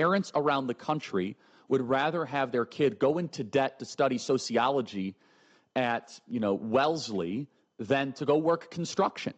parents around the country would rather have their kid go into debt to study sociology at, Wellesley than to go work construction.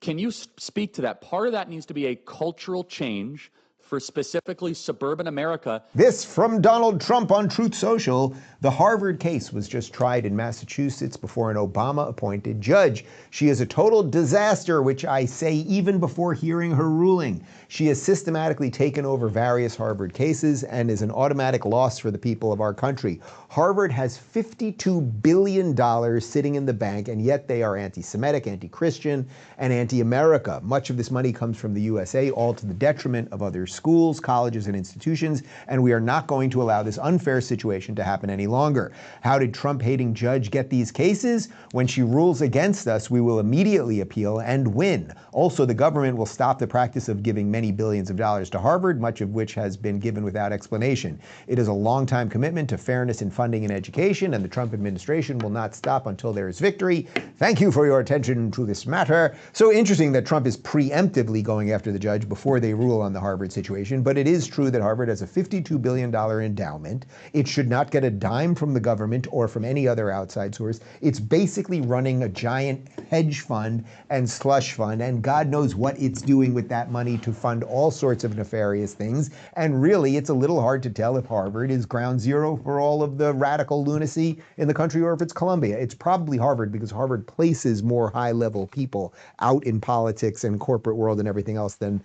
Can you speak to that? Part of that needs to be a cultural change for specifically suburban America. This from Donald Trump on Truth Social. The Harvard case was just tried in Massachusetts before an Obama-appointed judge. She is a total disaster, which I say even before hearing her ruling. She has systematically taken over various Harvard cases and is an automatic loss for the people of our country. Harvard has $52 billion sitting in the bank, and yet they are anti-Semitic, anti-Christian, and anti-America. Much of this money comes from the USA, all to the detriment of other schools, colleges, and institutions, and we are not going to allow this unfair situation to happen any longer. How did Trump-hating judge get these cases? When she rules against us, we will immediately appeal and win. Also, the government will stop the practice of giving many billions of dollars to Harvard, much of which has been given without explanation. It is a long-time commitment to fairness in funding and education, and the Trump administration will not stop until there is victory. Thank you for your attention to this matter. So interesting that Trump is preemptively going after the judge before they rule on the Harvard situation, but it is true that Harvard has a $52 billion endowment. It should not get a dime from the government or from any other outside source. It's basically running a giant hedge fund and slush fund, and God knows what it's doing with that money to fund all sorts of nefarious things. And really, it's a little hard to tell if Harvard is ground zero for all of the radical lunacy in the country or if it's Columbia. It's probably Harvard, because Harvard places more high-level people out in politics and corporate world and everything else than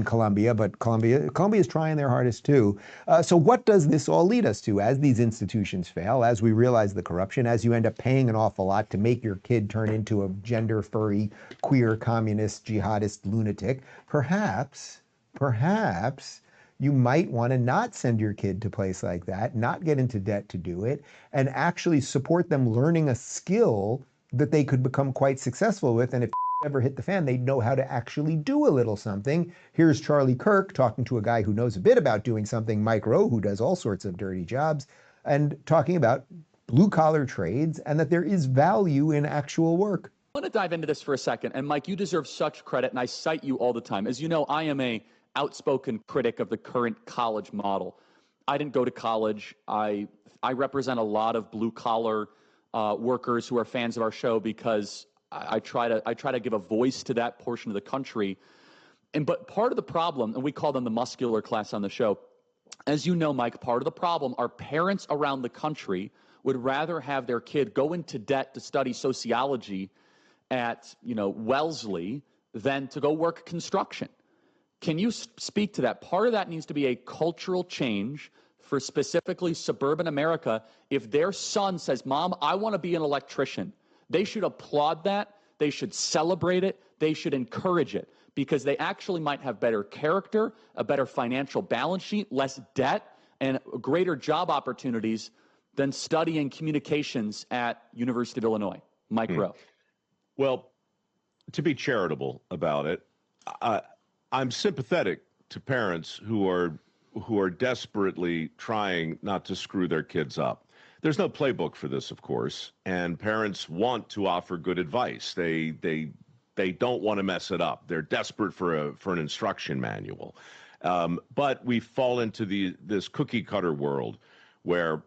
Columbia, but Columbia is trying their hardest too. So what does this all lead us to? As these institutions fail, as we realize the corruption, as you end up paying an awful lot to make your kid turn into a gender-furry, queer, communist, jihadist lunatic, perhaps you might want to not send your kid to a place like that, not get into debt to do it, and actually support them learning a skill that they could become quite successful with. And if ever hit the fan, they'd know how to actually do a little something. Here's Charlie Kirk talking to a guy who knows a bit about doing something, Mike Rowe, who does all sorts of dirty jobs, and talking about blue-collar trades and that there is value in actual work. I want to dive into this for a second. And Mike, you deserve such credit, and I cite you all the time. As you know, I am a outspoken critic of the current college model. I didn't go to college. I represent a lot of blue-collar workers who are fans of our show because I try to give a voice to that portion of the country. But part of the problem, and we call them the muscular class on the show, as you know, Mike, part of the problem are parents around the country would rather have their kid go into debt to study sociology at, Wellesley than to go work construction. Can you speak to that? Part of that needs to be a cultural change for specifically suburban America. If their son says, "Mom, I want to be an electrician," they should applaud that. They should celebrate it. They should encourage it, because they actually might have better character, a better financial balance sheet, less debt, and greater job opportunities than studying communications at University of Illinois. Mike Rowe. Well, to be charitable about it, I'm sympathetic to parents who are desperately trying not to screw their kids up. There's no playbook for this, of course, and parents want to offer good advice. They don't want to mess it up. They're desperate for an instruction manual. But we fall into this cookie cutter world where,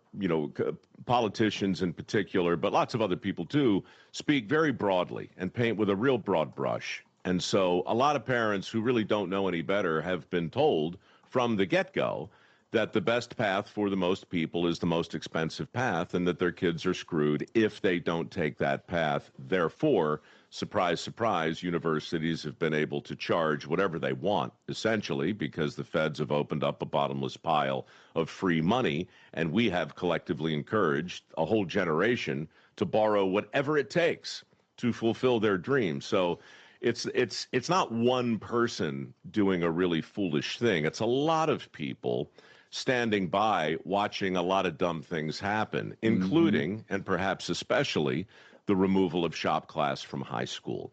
politicians in particular, but lots of other people too, speak very broadly and paint with a real broad brush. And so a lot of parents who really don't know any better have been told from the get-go that the best path for the most people is the most expensive path, and that their kids are screwed if they don't take that path. Therefore, surprise, surprise, universities have been able to charge whatever they want, essentially, because the feds have opened up a bottomless pile of free money, and we have collectively encouraged a whole generation to borrow whatever it takes to fulfill their dreams. So it's not one person doing a really foolish thing. It's a lot of people standing by watching a lot of dumb things happen, including, and perhaps especially, the removal of shop class from high school.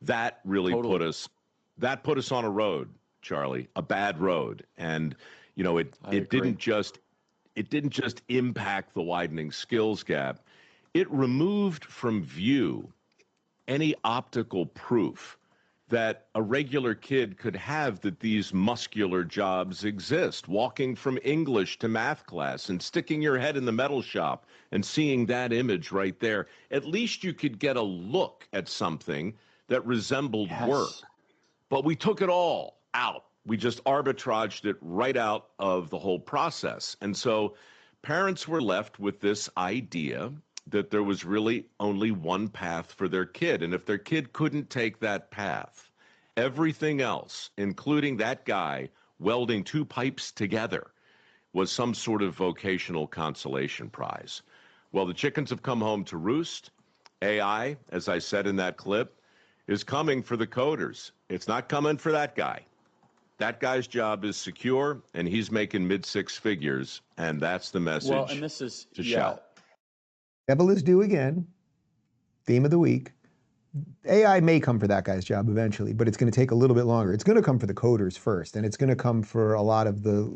That really put us on a road, Charlie, a bad road. And it didn't just impact the widening skills gap. It removed from view any optical proof that a regular kid could have, that these muscular jobs exist, walking from English to math class and sticking your head in the metal shop and seeing that image right there. At least you could get a look at something that resembled work. But we took it all out. We just arbitraged it right out of the whole process. And so parents were left with this idea that there was really only one path for their kid. And if their kid couldn't take that path, everything else, including that guy welding two pipes together, was some sort of vocational consolation prize. Well, the chickens have come home to roost. AI, as I said in that clip, is coming for the coders. It's not coming for that guy. That guy's job is secure, and he's making mid-six figures, and that's the message well, and this is, to shout. Devil is due again. Theme of the week. AI may come for that guy's job eventually, but it's going to take a little bit longer. It's going to come for the coders first, and it's going to come for a lot of the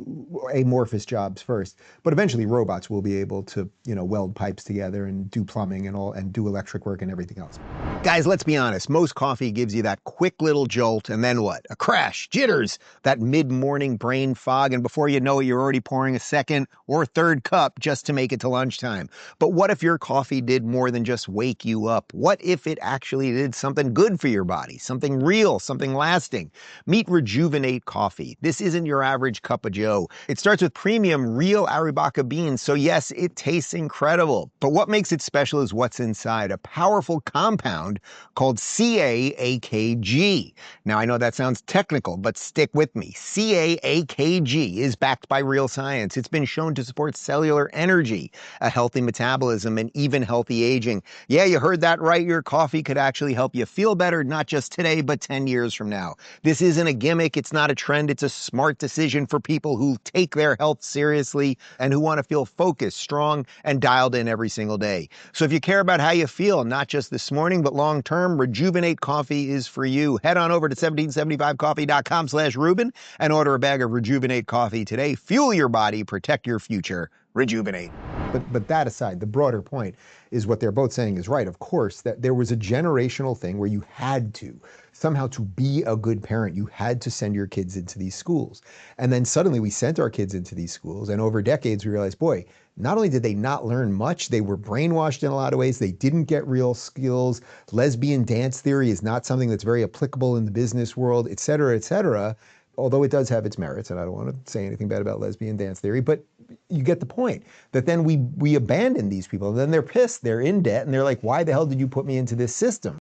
amorphous jobs first. But eventually robots will be able to, weld pipes together and do plumbing and do electric work and everything else. Guys, let's be honest. Most coffee gives you that quick little jolt, and then what? A crash, jitters, that mid-morning brain fog, and before you know it, you're already pouring a second or third cup just to make it to lunchtime. But what if your coffee did more than just wake you up? What if it actually did something good for your body, something real, something lasting? Meet Rejuvenate Coffee. This isn't your average cup of joe. It starts with premium real Arabica beans, so yes, it tastes incredible. But what makes it special is what's inside, a powerful compound called CAAKG. Now, I know that sounds technical, but stick with me. CAAKG is backed by real science. It's been shown to support cellular energy, a healthy metabolism, and even healthy aging. Yeah, you heard that right. Your coffee could actually help you feel better, not just today, but 10 years from now. This isn't a gimmick. It's not a trend. It's a smart decision for people who take their health seriously and who want to feel focused, strong, and dialed in every single day. So if you care about how you feel, not just this morning, but long term, Rejuvenate Coffee is for you. Head on over to 1775coffee.com/Rubin and order a bag of Rejuvenate Coffee today. Fuel your body, protect your future. Rejuvenate. But that aside, the broader point is what they're both saying is right. Of course, that there was a generational thing where you had to, somehow to be a good parent, you had to send your kids into these schools. And then suddenly we sent our kids into these schools, and over decades we realized, boy, not only did they not learn much, they were brainwashed in a lot of ways. They didn't get real skills. Lesbian dance theory is not something that's very applicable in the business world, et cetera, et cetera. Although it does have its merits, and I don't want to say anything bad about lesbian dance theory, but you get the point, that then we abandon these people, and then they're pissed, they're in debt, and they're like, why the hell did you put me into this system?